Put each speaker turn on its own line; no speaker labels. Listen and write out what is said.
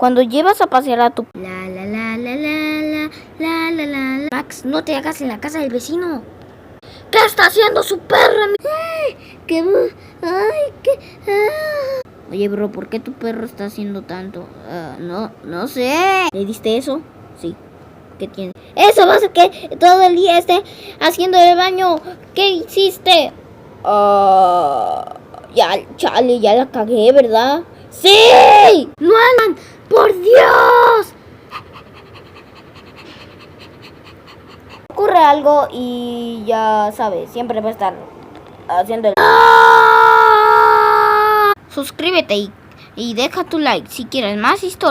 Cuando llevas a pasear a tu...
La la la la la la la la la.
Max, no te hagas en la casa del vecino. ¿Qué está haciendo su perro?
Ay, qué... Ay, qué...
Oye, bro, ¿por qué tu perro está haciendo tanto? No sé. ¿Le diste eso? Sí. ¿Qué tiene?
Eso va a hacer que todo el día esté haciendo el baño. ¿Qué hiciste? Ya, chale, ya la cagué, ¿verdad? ¡Sí! ¡No, Alan! ¡Por Dios!
Ocurre algo y ya sabes, siempre va a estar haciendo el... Suscríbete y deja tu like si quieres más historias.